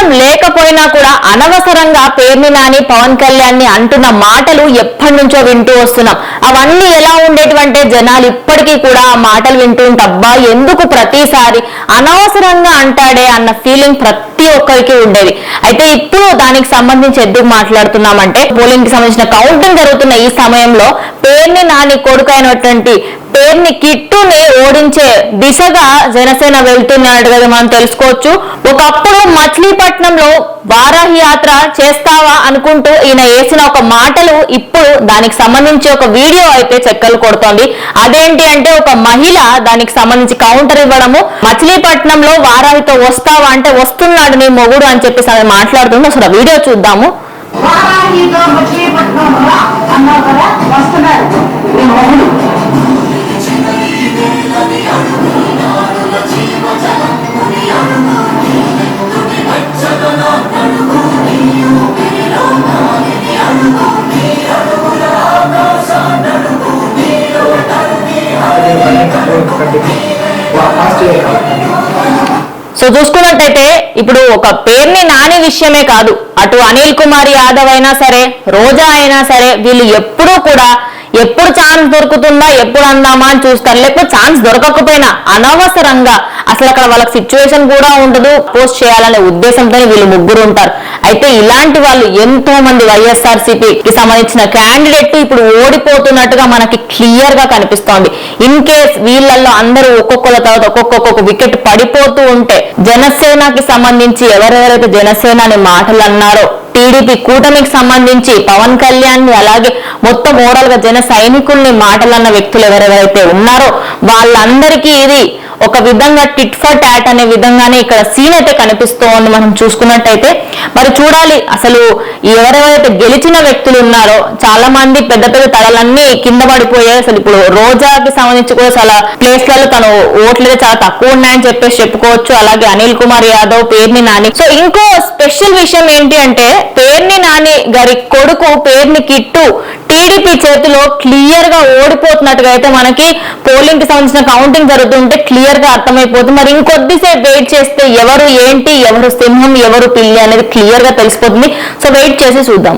అవసరం లేకపోయినా కూడా అనవసరంగా పేర్ని నాని పవన్ కళ్యాణ్ ని అంటున్న మాటలు ఎప్పటి నుంచో వింటూ వస్తున్నాం. అవన్నీ ఎలా ఉండేటువంటి జనాలు ఇప్పటికీ కూడా ఆ మాటలు వింటూ ఉంటబ్బా ఎందుకు ప్రతిసారి అనవసరంగా అంటాడే అన్న ఫీలింగ్ ప్రతి ఒక్కరికి ఉండేది. అయితే ఇప్పుడు దానికి సంబంధించి ఎందుకు మాట్లాడుతున్నామంటే పోలింగ్ కి సంబంధించిన కౌంటింగ్ జరుగుతున్న ఈ సమయంలో పేర్ని నాని కొడుకు అయినటువంటి పేర్ని కిట్టుని ఓడించే దిశగా జనసేన వెళ్తున్నట్టుగా మనం తెలుసుకోవచ్చు. ఒకప్పుడు మచిలీపట్నంలో వారాహి యాత్ర చేస్తావా అనుకుంటూ ఈయన వేసిన ఒక మాటలు ఇప్పుడు దానికి సంబంధించి ఒక వీడియో అయితే చెక్కలు కొడుతోంది. అదేంటి అంటే ఒక మహిళ దానికి సంబంధించి కౌంటర్ ఇవ్వడము, మచిలీపట్నంలో వారాహితో వస్తావా అంటే వస్తున్నాడు నీ మొగుడు అని చెప్పేసి ఆమె మాట్లాడుతుంది. అసలు వీడియో చూద్దాము. సో చూసుకున్నట్టయితే ఇప్పుడు ఒక పేర్ని నాని విషయమే కాదు, అటు అనిల్ కుమార్ యాదవ్ అయినా సరే, రోజా అయినా సరే, వీళ్ళు ఎప్పుడూ కూడా ఎప్పుడు ఛాన్స్ దొరుకుతుందా ఎప్పుడు అందామా అని చూస్తారు. లేకపోతే ఛాన్స్ దొరకకపోయినా అనవసరంగా అసలు అక్కడ వాళ్ళకి సిచ్యువేషన్ కూడా ఉండదు, పోస్ట్ చేయాలనే ఉద్దేశంతో వీళ్ళు ముగ్గురు ఉంటారు. అయితే ఇలాంటి వాళ్ళు ఎంతో మంది వైఎస్ఆర్సీపీకి సంబంధించిన క్యాండిడేట్ ఇప్పుడు ఓడిపోతున్నట్టుగా మనకి క్లియర్ గా కనిపిస్తోంది. ఇన్ కేస్ వీళ్ళల్లో అందరూ ఒక్కొక్కల తర్వాత ఒక్కొక్క వికెట్ పడిపోతూ ఉంటే జనసేనకి సంబంధించి ఎవరెవరైతే జనసేన అనే మాటలు అన్నారో, టీడీపీ కూటమికి సంబంధించి పవన్ కళ్యాణ్ ని అలాగే మొత్తం ఓవరాల్ గా జన సైనికుల్ని మాటలన్న వ్యక్తులు ఎవరెవరైతే ఉన్నారో వాళ్ళందరికీ ఇది ఒక విధంగా టిట్ ఫర్ టాట్ అనే విధంగానే ఇక్కడ సీన్ అయితే కనిపిస్తోంది. మనం చూసుకున్నట్టయితే మరి చూడాలి అసలు ఎవరెవరైతే గెలిచిన వ్యక్తులు ఉన్నారో చాలా మంది పెద్ద పెద్ద తలలన్నీ కింద పడిపోయాయి. అసలు ఇప్పుడు రోజాకి సంబంధించి కూడా చాలా ప్లేస్లలో తను ఓట్లు చాలా తక్కువ ఉన్నాయని చెప్పేసి చెప్పుకోవచ్చు. అలాగే అనిల్ కుమార్ యాదవ్, పేర్ని నాని. సో ఇంకో స్పెషల్ విషయం ఏంటి అంటే పేర్ని నాని గారి కొడుకు పేర్ని కిట్టు టీడీపీ చేతిలో క్లియర్ గా ఓడిపోతున్నట్టుగా అయితే మనకి పోలింగ్ కి సంబంధించిన కౌంటింగ్ జరుగుతుంటే క్లియర్ గా అర్థమైపోతుంది. మరి ఇంకొద్దిసేపు వెయిట్ చేస్తే ఎవరు ఏంటి, ఎవరు సింహం, ఎవరు పిల్లి అనేది క్లియర్ గా తెలిసిపోతుంది. సో వెయిట్ చేసి చూద్దాం.